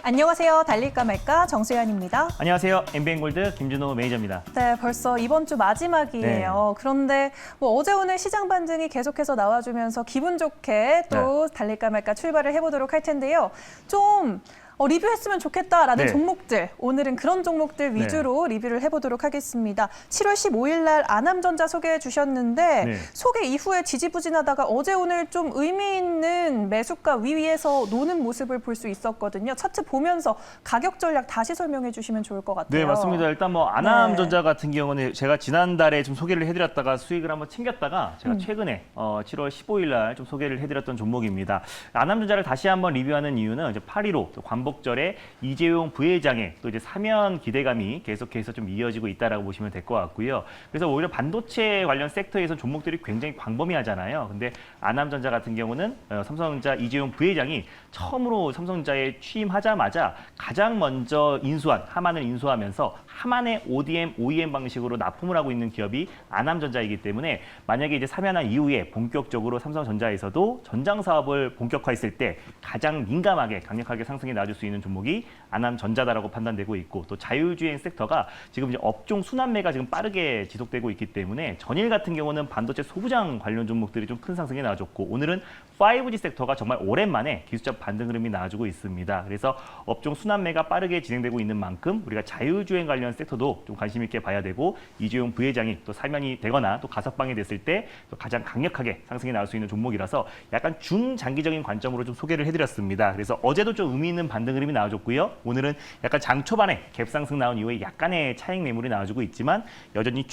안녕하세요. 달릴까 말까 정수연입니다. 안녕하세요. MBN골드 김준호 매니저입니다. 네, 벌써 이번 주 마지막이에요. 그런데 어제 오늘 시장 반등이 계속해서 나와주면서 기분 좋게 또 달릴까 말까 출발을 해보도록 할 텐데요. 좀 리뷰했으면 좋겠다라는 종목들, 오늘은 그런 종목들 위주로 리뷰를 해보도록 하겠습니다. 7월 15일 날 아남전자 소개해 주셨는데 소개 이후에 지지부진하다가 어제 오늘 좀 의미 있는 매수가 위에서 노는 모습을 볼 수 있었거든요. 차트 보면서 가격 전략 다시 설명해 주시면 좋을 것 같아요. 네, 맞습니다. 일단 아남전자 같은 경우는 제가 지난달에 좀 소개를 해드렸다가 수익을 한번 챙겼다가 제가 최근에 7월 15일 날 좀 소개를 해드렸던 종목입니다. 아남전자를 다시 한번 리뷰하는 이유는 이제 8.15 광복절에 이재용 부회장의 또 이제 사면 기대감이 계속해서 좀 이어지고 있다라고 보시면 될 것 같고요. 그래서 오히려 반도체 관련 섹터에서 종목들이 굉장히 광범위하잖아요. 근데 아남전자 같은 경우는 삼성전자 이재용 부회장이 처음으로 삼성전자에 취임하자마자 가장 먼저 하만을 인수하면서 하만의 ODM, OEM 방식으로 납품을 하고 있는 기업이 아남전자이기 때문에 만약에 이제 사면한 이후에 본격적으로 삼성전자에서도 전장 사업을 본격화했을 때 가장 민감하게 강력하게 상승에 나와줄 수 있는 종목이 아남전자다라고 판단되고 있고, 또 자율주행 섹터가 지금 이제 업종 순환매가 지금 빠르게 지속되고 있기 때문에 전일 같은 경우는 반도체 소부장 관련 종목들이 좀 큰 상승에 나와줬고, 오늘은 5G 섹터가 정말 오랜만에 기술적 반등 흐름이 나와주고 있습니다. 그래서 업종 순환매가 빠르게 진행되고 있는 만큼 우리가 자율주행 관련 섹터도 좀 관심 있게 봐야 되고, 이재용 부회장이 또 사면이 되거나 또 가석방이 됐을 때 또 가장 강력하게 상승이 나올 수 있는 종목이라서 약간 중장기적인 관점으로 좀 소개를 해드렸습니다. 그래서 어제도 좀 의미 있는 반등 흐름이 나와줬고요. 오늘은 약간 장 초반에 갭상승 나온 이후에 약간의 차익 매물이 나와주고 있지만 여전히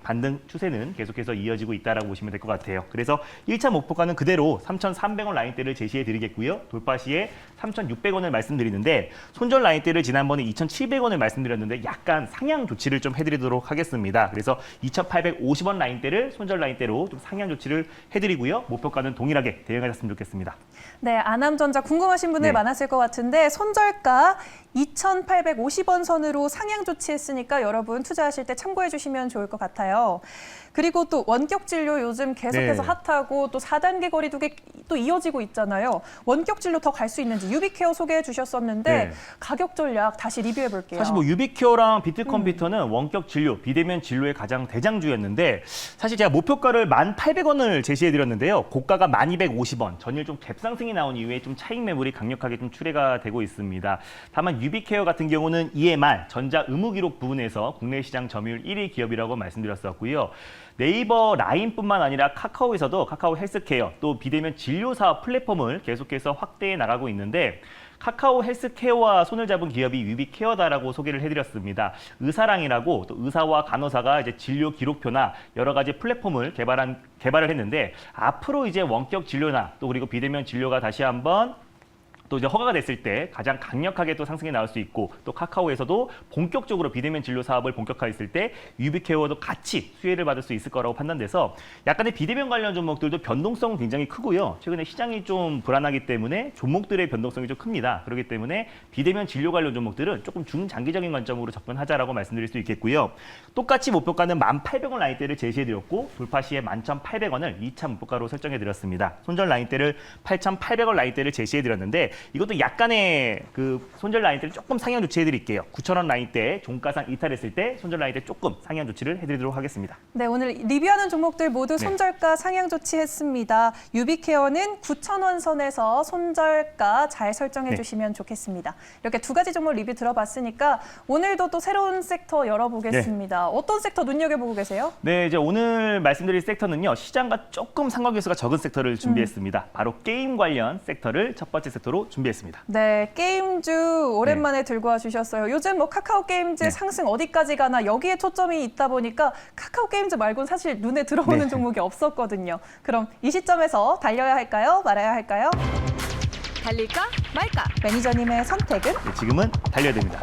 반등 추세는 계속해서 이어지고 있다라고 보시면 될 것 같아요. 그래서 1차 목표가는 그대로 3,300원 라인대를 제시해 드리겠고요. 돌파 시에 3,600원을 말씀드리는데, 손절 라인대를 지난번에 2,700원을 말씀드렸는데 약간 상향 조치를 좀 해드리도록 하겠습니다. 그래서 2,850원 라인대를 손절 라인대로 좀 상향 조치를 해드리고요. 목표가는 동일하게 대응하셨으면 좋겠습니다. 네, 아남전자 궁금하신 분들 많았을 것 같은데 손절가 2,850원 선으로 상향 조치했으니까 여러분 투자하실 때 참고해 주시면 좋을 것 같아요. 그리고 또 원격 진료 요즘 계속해서 핫하고 또 4단계 거리두기 또 이어지고 있잖아요. 원격 진료 더 갈 수 있는지 유비케어 소개해 주셨었는데 가격 전략 다시 리뷰해 볼게요. 사실 유비케어랑 비트컴퓨터는 원격 진료, 비대면 진료의 가장 대장주였는데, 사실 제가 목표가를 1,800원을 제시해 드렸는데요. 고가가 1,250원. 전일 좀 갭상승이 나온 이후에 좀 차익 매물이 강력하게 좀 출회가 되고 있습니다. 다만 유비케어 같은 경우는 EMR, 전자 의무 기록 부분에서 국내 시장 점유율 1위 기업이라고 말씀드렸었고요. 네이버 라인뿐만 아니라 카카오에서도 카카오 헬스케어, 또 비대면 진료 사업 플랫폼을 계속해서 확대해 나가고 있는데, 카카오 헬스케어와 손을 잡은 기업이 유비케어다라고 소개를 해드렸습니다. 의사랑이라고 또 의사와 간호사가 이제 진료 기록표나 여러 가지 플랫폼을 개발을 했는데, 앞으로 이제 원격 진료나 또 그리고 비대면 진료가 다시 한번 또 이제 허가가 됐을 때 가장 강력하게 또 상승이 나올 수 있고, 또 카카오에서도 본격적으로 비대면 진료 사업을 본격화했을 때 유비케어도 같이 수혜를 받을 수 있을 거라고 판단돼서 약간의 비대면 관련 종목들도 변동성은 굉장히 크고요. 최근에 시장이 좀 불안하기 때문에 종목들의 변동성이 좀 큽니다. 그렇기 때문에 비대면 진료 관련 종목들은 조금 중장기적인 관점으로 접근하자라고 말씀드릴 수 있겠고요. 똑같이 목표가는 1,800원 라인대를 제시해드렸고, 돌파 시에 11,800원을 2차 목표가로 설정해드렸습니다. 손절 라인대를 8,800원 라인대를 제시해드렸는데, 이것도 약간의 그 손절 라인대를 조금 상향 조치해드릴게요. 9,000원 라인대 종가상 이탈했을 때 손절 라인대 조금 상향 조치를 해드리도록 하겠습니다. 네, 오늘 리뷰하는 종목들 모두 손절가 상향 조치했습니다. 유비케어는 9,000원 선에서 손절가 잘 설정해 주시면 좋겠습니다. 이렇게 두 가지 종목 리뷰 들어봤으니까 오늘도 또 새로운 섹터 열어보겠습니다. 어떤 섹터 눈여겨보고 계세요? 네, 이제 오늘 말씀드릴 섹터는요, 시장과 조금 상관계수가 적은 섹터를 준비했습니다. 바로 게임 관련 섹터를 첫 번째 섹터로 준비했습니다. 네, 게임주 오랜만에 들고 와주셨어요. 요즘 카카오 게임즈 상승 어디까지 가나 여기에 초점이 있다 보니까 카카오 게임즈 말고는 사실 눈에 들어오는 종목이 없었거든요. 그럼 이 시점에서 달려야 할까요? 말아야 할까요? 달릴까 말까? 매니저님의 선택은? 네, 지금은 달려야 됩니다.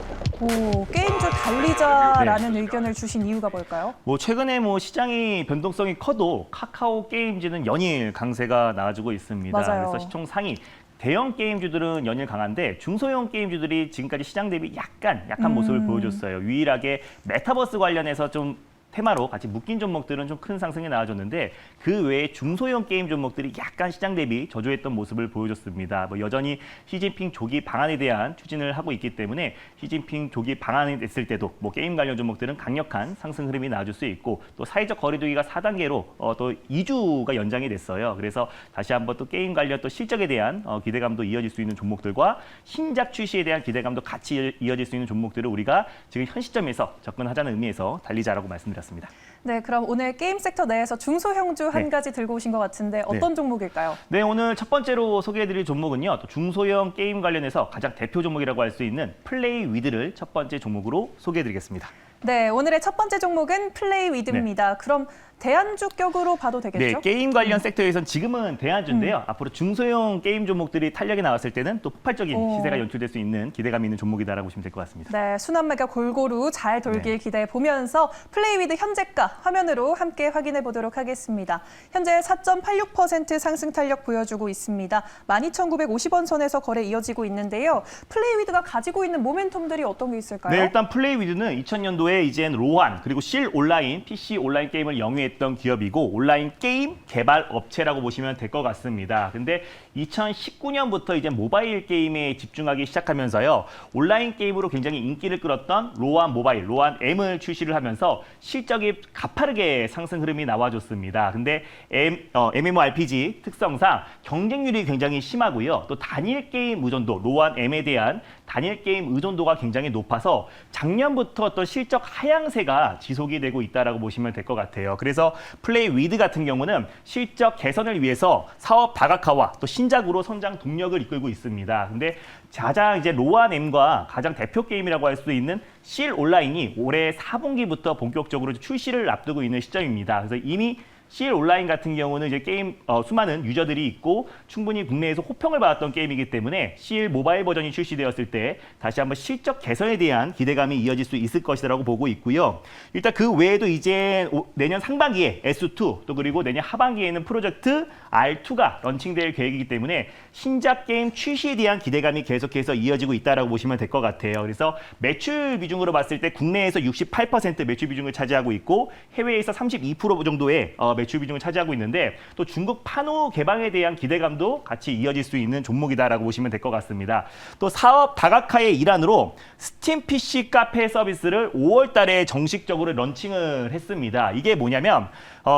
게임주 달리자라는 의견을 주신 이유가 뭘까요? 최근에 시장이 변동성이 커도 카카오 게임즈는 연일 강세가 나와주고 있습니다. 맞아요. 그래서 시총 상위 대형 게임주들은 연일 강한데, 중소형 게임주들이 지금까지 시장 대비 약간 모습을 보여줬어요. 유일하게 메타버스 관련해서 좀 테마로 같이 묶인 종목들은 좀 큰 상승이 나와줬는데 그 외에 중소형 게임 종목들이 약간 시장 대비 저조했던 모습을 보여줬습니다. 뭐 여전히 시진핑 조기 방안에 대한 추진을 하고 있기 때문에 시진핑 조기 방안이 됐을 때도 뭐 게임 관련 종목들은 강력한 상승 흐름이 나와줄 수 있고 또 사회적 거리두기가 4단계로 또 2주가 연장이 됐어요. 그래서 다시 한번 또 게임 관련 또 실적에 대한 기대감도 이어질 수 있는 종목들과 신작 출시에 대한 기대감도 같이 이어질 수 있는 종목들을 우리가 지금 현 시점에서 접근하자는 의미에서 달리자라고 말씀드렸습니다. 네, 그럼 오늘 게임 섹터 내에서 중소형주 한 네. 가지 들고 오신 것 같은데 어떤 종목일까요? 네, 오늘 첫 번째로 소개해드릴 종목은요. 또 중소형 게임 관련해서 가장 대표 종목이라고 할 수 있는 플레이위드를 첫 번째 종목으로 소개해드리겠습니다. 네, 오늘의 첫 번째 종목은 플레이위드입니다. 그럼 대안주격으로 봐도 되겠죠? 네, 게임 관련 섹터에선 지금은 대안주인데요. 앞으로 중소형 게임 종목들이 탄력이 나왔을 때는 또 폭발적인 시세가 연출될 수 있는 기대감이 있는 종목이다라고 보시면 될 것 같습니다. 네, 순환매가 골고루 잘 돌길 기대해 보면서 플레이위드 현재가 화면으로 함께 확인해 보도록 하겠습니다. 현재 4.86% 상승 탄력 보여주고 있습니다. 12,950원 선에서 거래 이어지고 있는데요. 플레이위드가 가지고 있는 모멘텀들이 어떤 게 있을까요? 네, 일단 플레이위드는 2000년도에 이젠 로한 그리고 실 온라인, PC 온라인 게임을 영위했던 기업이고 온라인 게임 개발 업체라고 보시면 될 것 같습니다. 근데 2019년부터 이제 모바일 게임에 집중하기 시작하면서요. 온라인 게임으로 굉장히 인기를 끌었던 로한 모바일, 로한 M을 출시를 하면서 실적이 가파르게 상승 흐름이 나와줬습니다. 근데 MMORPG 특성상 경쟁률이 굉장히 심하고요. 또 단일 게임 의존도, 로한 M에 대한 단일 게임 의존도가 굉장히 높아서 작년부터 어떤 실적 하향세가 지속이 되고 있다라고 보시면 될 것 같아요. 그래서 플레이위드 같은 경우는 실적 개선을 위해서 사업 다각화와 또 신작으로 성장 동력을 이끌고 있습니다. 근데 가장 이제 로한 M과 가장 대표 게임이라고 할 수 있는 실 온라인이 올해 4분기부터 본격적으로 출시를 앞두고 있는 시점입니다. 그래서 이미 실 온라인 같은 경우는 이제 게임 수많은 유저들이 있고 충분히 국내에서 호평을 받았던 게임이기 때문에 실 모바일 버전이 출시되었을 때 다시 한번 실적 개선에 대한 기대감이 이어질 수 있을 것이라고 보고 있고요. 일단 그 외에도 이제 내년 상반기에 S2 또 그리고 내년 하반기에는 프로젝트 R2가 런칭될 계획이기 때문에 신작 게임 출시에 대한 기대감이 계속해서 이어지고 있다라고 보시면 될 것 같아요. 그래서 매출 비중으로 봤을 때 국내에서 68% 매출 비중을 차지하고 있고 해외에서 32% 정도의 매출 비중을 차지하고 있는데 또 중국 판호 개방에 대한 기대감도 같이 이어질 수 있는 종목이다라고 보시면 될 것 같습니다. 또 사업 다각화의 일환으로 스팀 PC 카페 서비스를 5월 달에 정식적으로 런칭을 했습니다. 이게 뭐냐면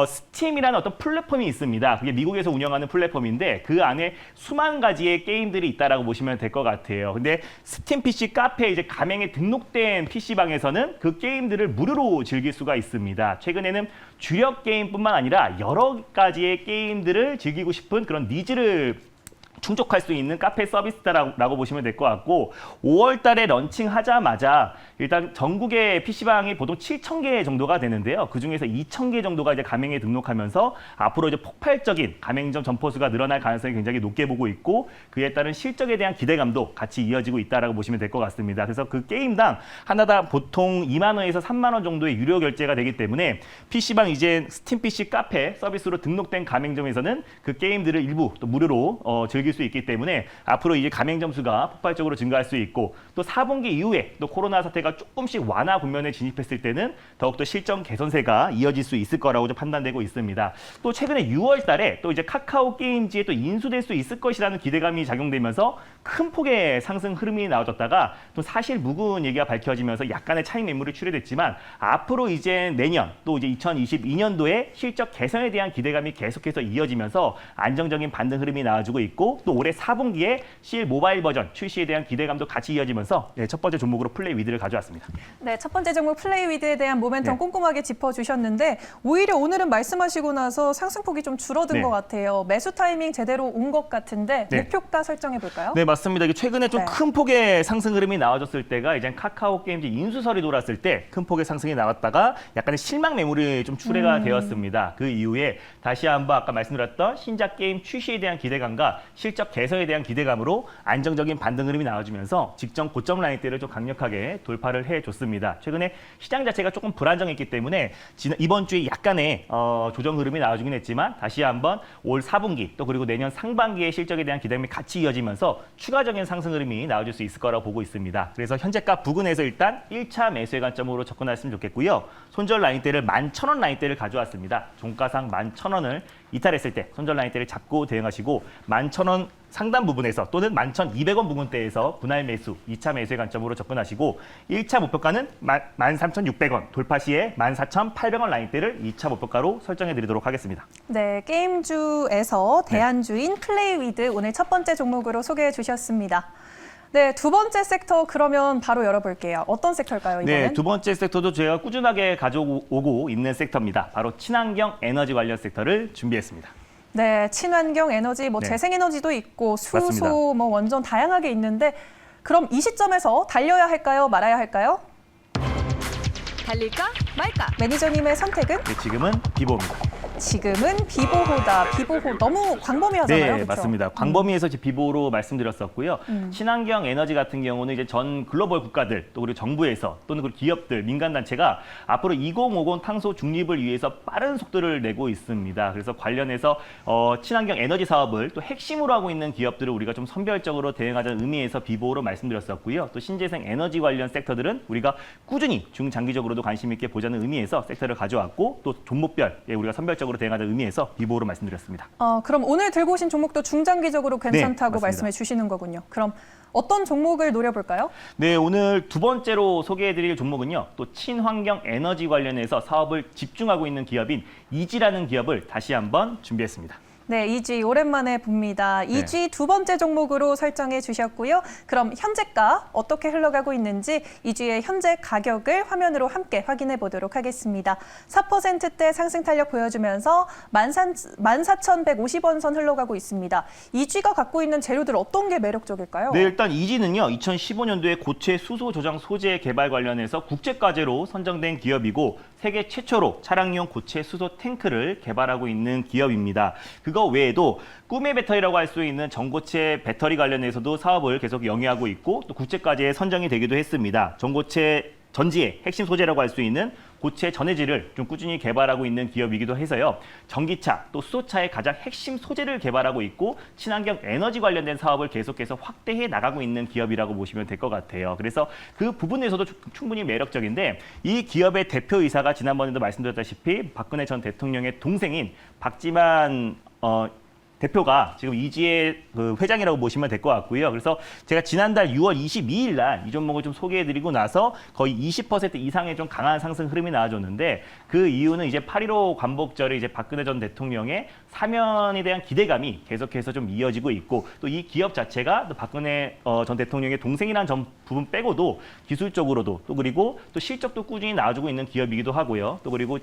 스팀이라는 어떤 플랫폼이 있습니다. 그게 미국에서 운영하는 플랫폼인데 그 안에 수만 가지의 게임들이 있다라고 보시면 될 것 같아요. 근데 스팀 PC 카페 이제 가맹에 등록된 PC방에서는 그 게임들을 무료로 즐길 수가 있습니다. 최근에는 주력 게임뿐만 아니라 여러 가지의 게임들을 즐기고 싶은 그런 니즈를 충족할 수 있는 카페 서비스다라고 보시면 될 것 같고 5월 달에 런칭하자마자 일단 전국의 PC방이 보통 7,000개 정도가 되는데요. 그중에서 2,000개 정도가 이제 가맹에 등록하면서 앞으로 이제 폭발적인 가맹점 점포수가 늘어날 가능성이 굉장히 높게 보고 있고 그에 따른 실적에 대한 기대감도 같이 이어지고 있다라고 보시면 될 것 같습니다. 그래서 그 게임당 하나당 보통 2만 원에서 3만 원 정도의 유료 결제가 되기 때문에 PC방 이제 스팀 PC 카페 서비스로 등록된 가맹점에서는 그 게임들을 일부 또 무료로 즐길 수 있기 때문에 앞으로 이제 가맹점 수가 폭발적으로 증가할 수 있고 또 4분기 이후에 또 코로나 사태가 조금씩 완화 국면에 진입했을 때는 더욱더 실적 개선세가 이어질 수 있을 거라고 좀 판단되고 있습니다. 또 최근에 6월 달에 또 이제 카카오 게임즈에 또 인수될 수 있을 것이라는 기대감이 작용되면서 큰 폭의 상승 흐름이 나와졌다가 또 사실 묵은 얘기가 밝혀지면서 약간의 차익 매물이 출회됐지만 앞으로 이제 내년 또 이제 2022년도에 실적 개선에 대한 기대감이 계속해서 이어지면서 안정적인 반등 흐름이 나와주고 있고 또 올해 4분기에 실 모바일 버전 출시에 대한 기대감도 같이 이어지면서 첫 번째 종목으로 플레이위드를 가져왔습니다. 네, 첫 번째 종목 플레이위드에 대한 모멘텀 네. 꼼꼼하게 짚어주셨는데 오히려 오늘은 말씀하시고 나서 상승폭이 좀 줄어든 네. 것 같아요. 매수 타이밍 제대로 온 것 같은데 네. 목표가 설정해 볼까요? 네, 맞습니다. 이게 최근에 좀 네. 큰 폭의 상승 흐름이 나와줬을 때가 이제 카카오 게임즈 인수설이 돌았을 때 큰 폭의 상승이 나왔다가 약간의 실망 매물이 좀 출회가 되었습니다. 그 이후에 다시 한번 아까 말씀드렸던 신작 게임 출시에 대한 기대감과 실적 개선에 대한 기대감으로 안정적인 반등 흐름이 나와주면서 직전 고점 라인대를 좀 강력하게 돌파를 해줬습니다. 최근에 시장 자체가 조금 불안정했기 때문에 이번 주에 약간의 조정 흐름이 나와주긴 했지만 다시 한번 올 4분기 또 그리고 내년 상반기의 실적에 대한 기대감이 같이 이어지면서 추가적인 상승 흐름이 나와줄 수 있을 거라고 보고 있습니다. 그래서 현재가 부근에서 일단 1차 매수의 관점으로 접근했으면 좋겠고요. 손절 라인대를 11,000원 라인대를 가져왔습니다. 종가상 11,000원을 이탈했을 때 손절 라인대를 잡고 대응하시고 11,000원 상단 부분에서 또는 11,200원 부근대에서 분할 매수, 2차 매수의 관점으로 접근하시고 1차 목표가는 13,600원, 돌파 시에 14,800원 라인대를 2차 목표가로 설정해 드리도록 하겠습니다. 네, 게임주에서 대안주인 플레이위드 오늘 첫 번째 종목으로 소개해 주셨습니다. 네, 두 번째 섹터 그러면 바로 열어볼게요. 어떤 섹터일까요, 이번엔? 네, 두 번째 섹터도 제가 꾸준하게 가져오고 있는 섹터입니다. 바로 친환경 에너지 관련 섹터를 준비했습니다. 네, 친환경 에너지, 뭐 네. 재생에너지도 있고 수소, 맞습니다. 뭐 완전 다양하게 있는데 그럼 이 시점에서 달려야 할까요, 말아야 할까요? 달릴까 말까. 매니저님의 선택은? 네, 지금은 비보입니다. 지금은 비보호다. 비보호 너무 광범위하잖아요. 네, 그렇죠? 맞습니다. 광범위에서 이제 비보로 말씀드렸었고요. 친환경 에너지 같은 경우는 이제 전 글로벌 국가들 또 그리고 정부에서 또는 그리고 기업들, 민간 단체가 앞으로 2050 탄소 중립을 위해서 빠른 속도를 내고 있습니다. 그래서 관련해서 친환경 에너지 사업을 또 핵심으로 하고 있는 기업들을 우리가 좀 선별적으로 대응하자는 의미에서 비보로 말씀드렸었고요. 또 신재생 에너지 관련 섹터들은 우리가 꾸준히 중장기적으로도 관심 있게 보자는 의미에서 섹터를 가져왔고 또 종목별 우리가 선별적으로 대응하자는 의미에서 비보로 말씀드렸습니다. 그럼 오늘 들고 오신 종목도 중장기적으로 괜찮다고 맞습니다. 말씀해 주시는 거군요. 그럼 어떤 종목을 노려볼까요? 네, 오늘 두 번째로 소개해드릴 종목은요. 또 친환경 에너지 관련해서 사업을 집중하고 있는 기업인 이지라는 기업을 다시 한번 준비했습니다. 네, 이지 오랜만에 봅니다. 이지 두 번째 종목으로 설정해 주셨고요. 그럼 현재가 어떻게 흘러가고 있는지 이지의 현재 가격을 화면으로 함께 확인해 보도록 하겠습니다. 4%대 상승 탄력 보여주면서 14,150원 선 흘러가고 있습니다. 이지가 갖고 있는 재료들 어떤 게 매력적일까요? 네, 일단 이지는요. 2015년도에 고체 수소 저장 소재 개발 관련해서 국제과제로 선정된 기업이고 세계 최초로 차량용 고체 수소 탱크를 개발하고 있는 기업입니다. 그거 외에도 꿈의 배터리라고 할 수 있는 전고체 배터리 관련해서도 사업을 계속 영위하고 있고 또 국제과제에 선정이 되기도 했습니다. 전고체 전지의 핵심 소재라고 할 수 있는 고체 전해질을 좀 꾸준히 개발하고 있는 기업이기도 해서요. 전기차 또 수소차의 가장 핵심 소재를 개발하고 있고 친환경 에너지 관련된 사업을 계속해서 확대해 나가고 있는 기업이라고 보시면 될 것 같아요. 그래서 그 부분에서도 충분히 매력적인데 이 기업의 대표이사가 지난번에도 말씀드렸다시피 박근혜 전 대통령의 동생인 박지만 대표가 지금 이지의 그 회장이라고 보시면 될 것 같고요. 그래서 제가 지난달 6월 22일 날 이 종목을 좀 소개해드리고 나서 거의 20% 이상의 좀 강한 상승 흐름이 나와줬는데 그 이유는 이제 8.15 광복절에 이제 박근혜 전 대통령의 사면에 대한 기대감이 계속해서 좀 이어지고 있고 또 이 기업 자체가 또 박근혜 전 대통령의 동생이라는 점 부분 빼고도 기술적으로도 또 그리고 또 실적도 꾸준히 나와주고 있는 기업이기도 하고요. 또 그리고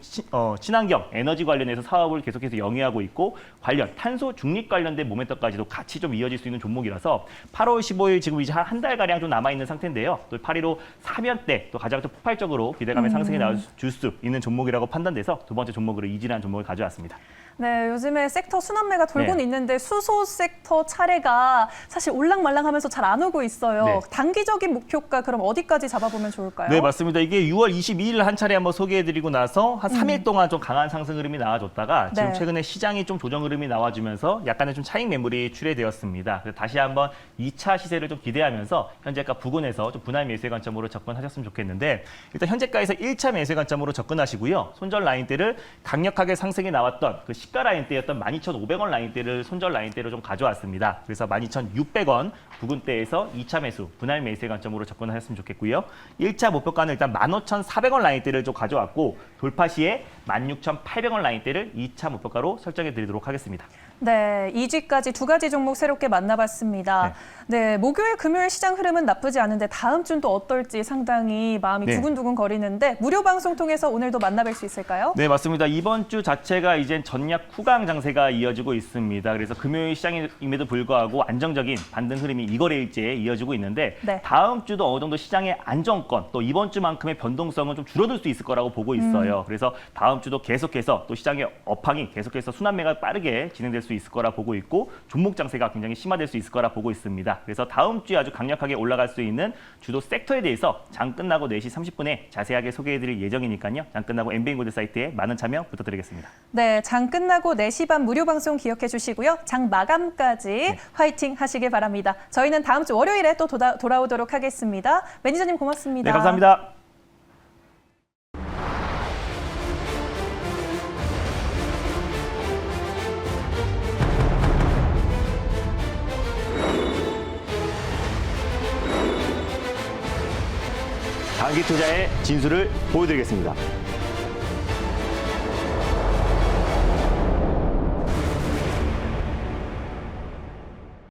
친환경 에너지 관련해서 사업을 계속해서 영위하고 있고 관련 탄소 중립 관련된 모멘텀까지도 같이 좀 이어질 수 있는 종목이라서 8월 15일 지금 이제 한 달가량 좀 남아있는 상태인데요. 또 8.15 사면 때 또 가장 또 폭발적으로 기대감의 상승이 나와줄 수 있는 종목이라고 판단돼서 두 번째 종목으로 이지라는 종목을 가져왔습니다. 네, 요즘에 섹터 순환매가 돌고는 네. 있는데 수소 섹터 차례가 사실 올랑말랑하면서 잘 안 오고 있어요. 네. 단기적인 목표가 그럼 어디까지 잡아보면 좋을까요? 네, 맞습니다. 이게 6월 22일 한 차례 한번 소개해드리고 나서 한 3일 동안 좀 강한 상승 흐름이 나와줬다가 지금 네. 최근에 시장이 좀 조정 흐름이 나와주면서 약간의 좀 차익 매물이 출회되었습니다. 그래서 다시 한번 2차 시세를 좀 기대하면서 현재가 부근에서 좀 분할 매수의 관점으로 접근하셨으면 좋겠는데 일단 현재가에서 1차 매수의 관점으로 접근하시고요. 손절 라인대를 강력하게 상승이 나왔던 그 시가 라인대였던 12,500원 라인대를 손절 라인대로 좀 가져왔습니다. 그래서 12,600원 부근대에서 2차 매수, 분할 매수의 관점으로 접근하셨으면 좋겠고요. 1차 목표가는 일단 15,400원 라인대를 좀 가져왔고 돌파 시에 16,800원 라인대를 2차 목표가로 설정해 드리도록 하겠습니다. 네, 2G까지 두 가지 종목 새롭게 만나봤습니다. 네, 목요일, 금요일 시장 흐름은 나쁘지 않은데 다음 주는 또 어떨지 상당히 마음이 네. 두근두근 거리는데 무료 방송 통해서 오늘도 만나뵐 수 있을까요? 네, 맞습니다. 이번 주 자체가 이제 전략 후강 장세가 이어지고 있습니다. 그래서 금요일 시장임에도 불구하고 안정적인 반등 흐름이 이거래일째에 이어지고 있는데 네. 다음 주도 어느 정도 시장의 안정권 또 이번 주만큼의 변동성은 좀 줄어들 수 있을 거라고 보고 있어요. 그래서 다음 다음 주도 계속해서 또 시장의 업황이 계속해서 순환매가 빠르게 진행될 수 있을 거라 보고 있고 종목 장세가 굉장히 심화될 수 있을 거라 보고 있습니다. 그래서 다음 주에 아주 강력하게 올라갈 수 있는 주도 섹터에 대해서 장 끝나고 4시 30분에 자세하게 소개해드릴 예정이니까요. 장 끝나고 엠비엔고드 사이트에 많은 참여 부탁드리겠습니다. 네, 장 끝나고 4시 반 무료 방송 기억해 주시고요. 장 마감까지 화이팅 하시길 바랍니다. 저희는 다음 주 월요일에 또 돌아오도록 하겠습니다. 매니저님 고맙습니다. 네, 감사합니다. 장기 투자의 진수를 보여드리겠습니다.